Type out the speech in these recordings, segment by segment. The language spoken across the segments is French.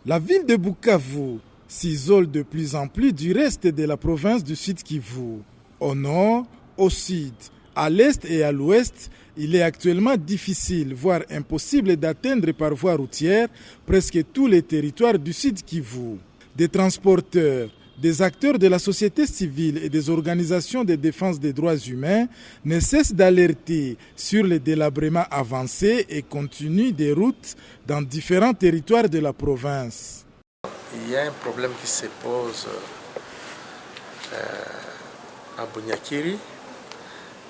La ville de Bukavu s'isole de plus en plus du reste de la province du Sud Kivu. Au nord, au sud, à l'est et à l'ouest, il est actuellement difficile, voire impossible d'atteindre par voie routière presque tous les territoires du Sud Kivu. Des transporteurs, des acteurs de la société civile et des organisations de défense des droits humains ne cessent d'alerter sur le délabrement avancé et continu des routes dans différents territoires de la province. Il y a un problème qui se pose à Bunyakiri.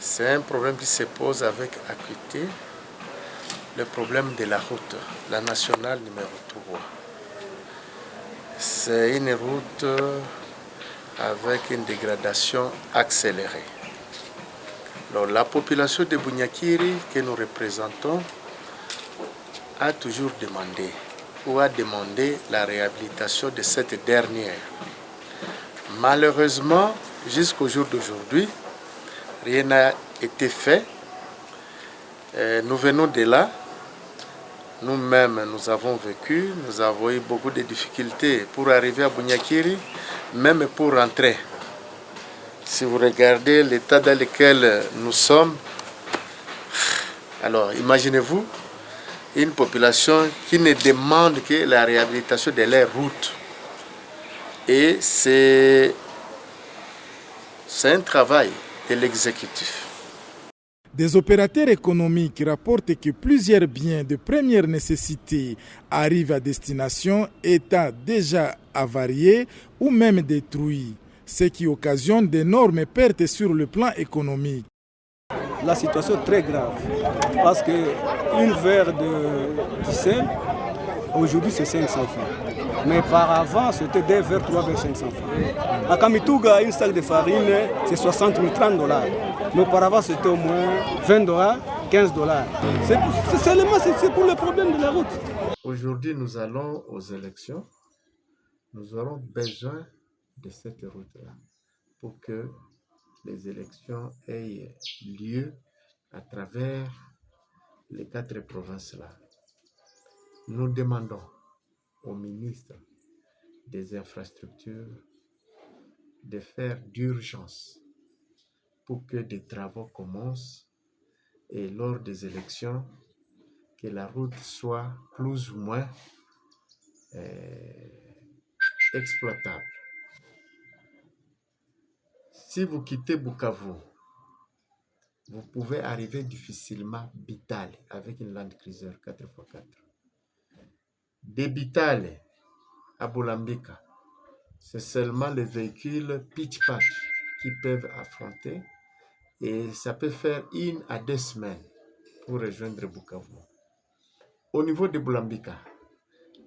C'est un problème qui se pose avec acuité, le problème de la route, la nationale numéro 3. C'est une route avec une dégradation accélérée. Alors, la population de Bunyakiri que nous représentons a toujours demandé ou a demandé la réhabilitation de cette dernière. Malheureusement, jusqu'au jour d'aujourd'hui, rien n'a été fait. Nous venons de là. Nous-mêmes, nous avons vécu, nous avons eu beaucoup de difficultés pour arriver à Bunyakiri, même pour rentrer. Si vous regardez l'état dans lequel nous sommes, alors imaginez-vous une population qui ne demande que la réhabilitation de leurs routes. Et c'est un travail de l'exécutif. Des opérateurs économiques rapportent que plusieurs biens de première nécessité arrivent à destination étant déjà avariés ou même détruits, ce qui occasionne d'énormes pertes sur le plan économique. La situation est très grave parce qu'une verre de sel, aujourd'hui c'est 500 francs. Mais par avant, c'était des verres 3 vers 500 francs. À Kamituga, une sac de farine, c'est 60 000, 30 $. Mais auparavant, c'était au moins 20 $, 15 $. C'est pour le problème de la route. Aujourd'hui, nous allons aux élections. Nous aurons besoin de cette route-là pour que les élections aient lieu à travers les 4 provinces-là. Nous demandons au ministre des Infrastructures de faire d'urgence pour que des travaux commencent et lors des élections, que la route soit plus ou moins exploitable. Si vous quittez Bukavu, vous pouvez arriver difficilement Bitale avec une Land Cruiser 4x4. De Bitale à Bulambika, c'est seulement les véhicules pitch-patch qui peuvent affronter et ça peut faire 1 à 2 semaines pour rejoindre Bukavu. Au niveau de Bulambika,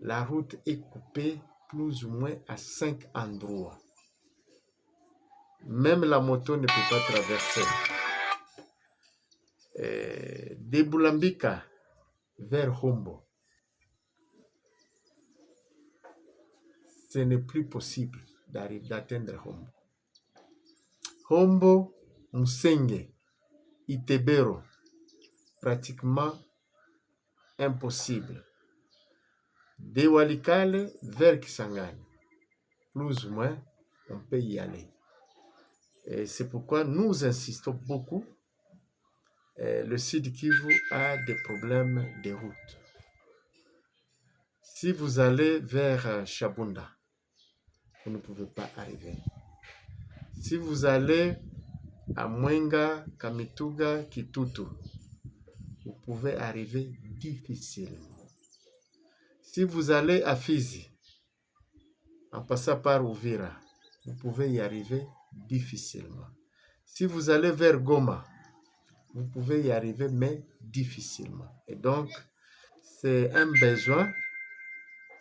la route est coupée plus ou moins à 5 endroits. Même la moto ne peut pas traverser. De Bulambika vers Hombo, ce n'est plus possible d'atteindre Hombo. Hombo, Musenge, Itebero, pratiquement impossible. De Walikale vers Kisangani, plus ou moins, on peut y aller. Et c'est pourquoi nous insistons beaucoup. Le Sud Kivu a des problèmes de route. Si vous allez vers Chabunda, vous ne pouvez pas arriver. Si vous allez à Mwenga, Kamituga, Kitutu, vous pouvez arriver difficilement. Si vous allez à Fizi, en passant par Uvira, vous pouvez y arriver difficilement. Si vous allez vers Goma, vous pouvez y arriver, mais difficilement. Et donc, c'est un besoin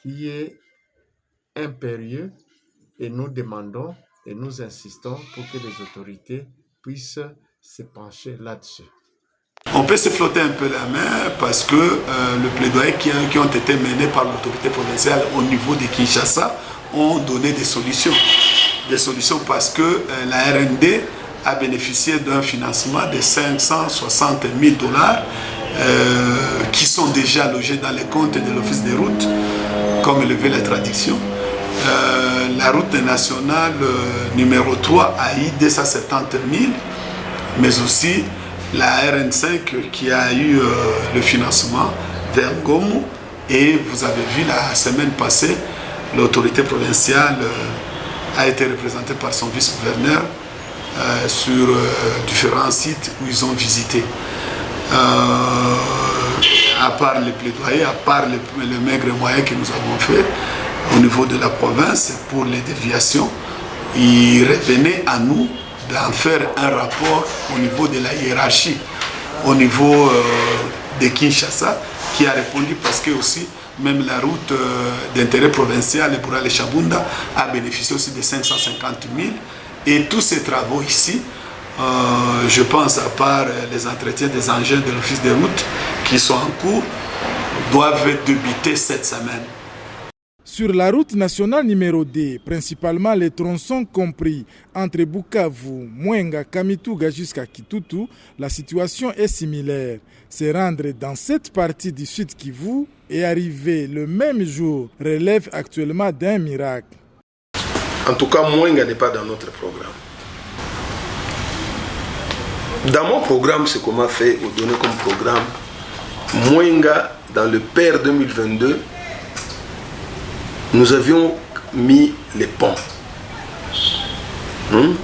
qui est impérieux et nous demandons et nous insistons pour que les autorités puissent se pencher là-dessus. On peut se flotter un peu la main parce que le plaidoyer qui ont été menés par l'autorité provinciale au niveau de Kinshasa ont donné des solutions. Des solutions parce que la RND a bénéficié d'un financement de 560 000 $ qui sont déjà logés dans les comptes de l'Office des routes. comme le veut la tradition. La route nationale numéro 3 a eu 270 000, mais aussi la RN5 qui a eu le financement vers Gomu. Et vous avez vu la semaine passée, l'autorité provinciale a été représentée par son vice-gouverneur sur différents sites où ils ont visité. À part les plaidoyers, à part le maigre moyen que nous avons fait au niveau de la province pour les déviations, il revenait à nous d'en faire un rapport au niveau de la hiérarchie, au niveau de Kinshasa, qui a répondu parce que aussi même la route d'intérêt provincial Bourale-Chabunda a bénéficié aussi de 550 000. Et tous ces travaux ici, je pense à part les entretiens des engins de l'office des routes qui sont en cours, doivent débuter cette semaine. Sur la route nationale numéro 2, principalement les tronçons compris entre Bukavu, Mwenga, Kamituga jusqu'à Kitutu, la situation est similaire. Se rendre dans cette partie du Sud Kivu et arriver le même jour relève actuellement d'un miracle. En tout cas, Mwenga n'est pas dans notre programme. Dans mon programme, ce qu'on m'a fait ou donné comme programme, Mwenga, dans le PER 2022, nous avions mis les ponts.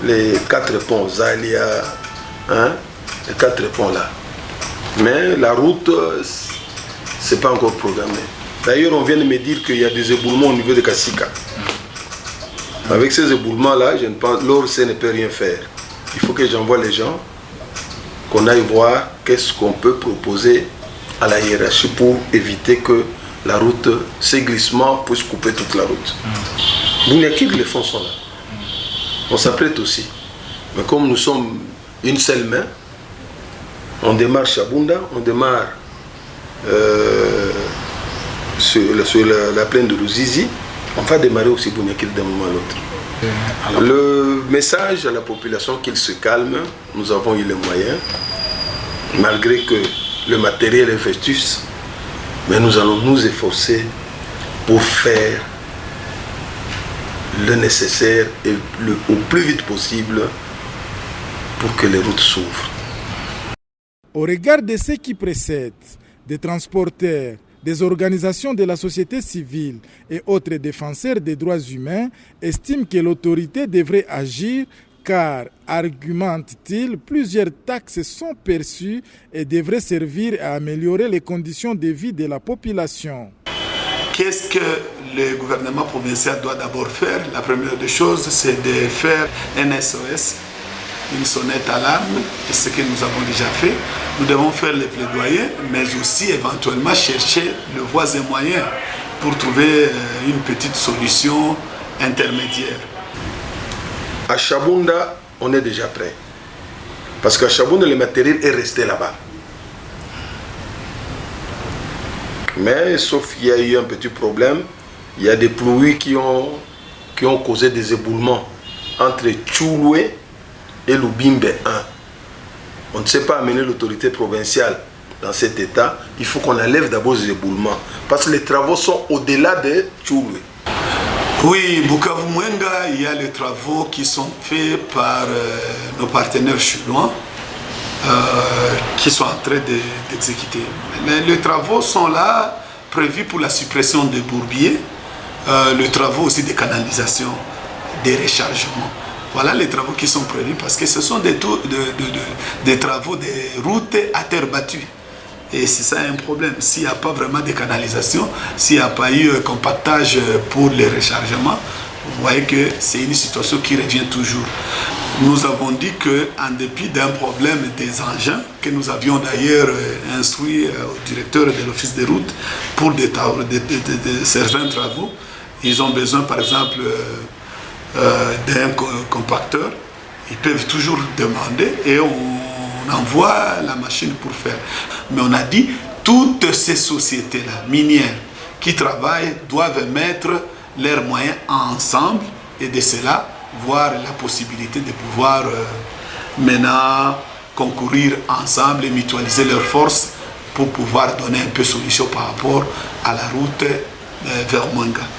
Les 4 ponts, Zalia, les 4 ponts là. Mais la route, c'est pas encore programmé. D'ailleurs, on vient de me dire qu'il y a des éboulements au niveau de Kassika. Avec ces éboulements-là, je ne pense l'ORC ne peut rien faire. Il faut que j'envoie les gens, qu'on aille voir qu'est-ce qu'on peut proposer à la hiérarchie pour éviter que la route, ces glissements puissent couper toute la route. Bouniakir, les fonds sont là. On s'apprête aussi. Mais comme nous sommes une seule main, on démarre Chabunda, on démarre sur la plaine de Ruzizi, on va démarrer aussi Bouniakir d'un moment à l'autre. Le message à la population qu'il se calme, nous avons eu les moyens, malgré que le matériel est vétuste, mais nous allons nous efforcer pour faire le nécessaire et au plus vite possible pour que les routes s'ouvrent. Au regard de ce qui précède, des transporteurs, des organisations de la société civile et autres défenseurs des droits humains estiment que l'autorité devrait agir car, argumente-t-il, plusieurs taxes sont perçues et devraient servir à améliorer les conditions de vie de la population. Qu'est-ce que le gouvernement provincial doit d'abord faire? La première des choses, c'est de faire un SOS, une sonnette alarme, et ce que nous avons déjà fait. Nous devons faire les plaidoyers, mais aussi éventuellement chercher le voies et moyens pour trouver une petite solution intermédiaire. À Chabunda, on est déjà prêt. Parce qu'à Chabunda, le matériel est resté là-bas. Mais sauf qu'il y a eu un petit problème, il y a des pluies qui ont causé des éboulements entre Tchouloué et Lubimbe 1. On ne sait pas amener l'autorité provinciale dans cet état. Il faut qu'on enlève d'abord les éboulements. Parce que les travaux sont au-delà de Tchouloué. Oui, Bukavu Mwenga, il y a les travaux qui sont faits par nos partenaires chinois qui sont en train d'exécuter. Les travaux sont là, prévus pour la suppression des bourbiers, les travaux aussi de canalisation, des rechargements. Voilà les travaux qui sont prévus parce que ce sont des travaux de routes à terre battue. Et c'est ça un problème. S'il n'y a pas vraiment de canalisation, s'il n'y a pas eu compactage pour les rechargements, vous voyez que c'est une situation qui revient toujours. Nous avons dit qu'en dépit d'un problème des engins, que nous avions d'ailleurs instruit au directeur de l'office des routes pour certains travaux, ils ont besoin par exemple d'un compacteur, ils peuvent toujours demander et on envoie la machine pour faire. Mais on a dit toutes ces sociétés-là, minières, qui travaillent, doivent mettre leurs moyens ensemble et de cela, voir la possibilité de pouvoir maintenant concourir ensemble et mutualiser leurs forces pour pouvoir donner un peu de solution par rapport à la route vers Mwenga.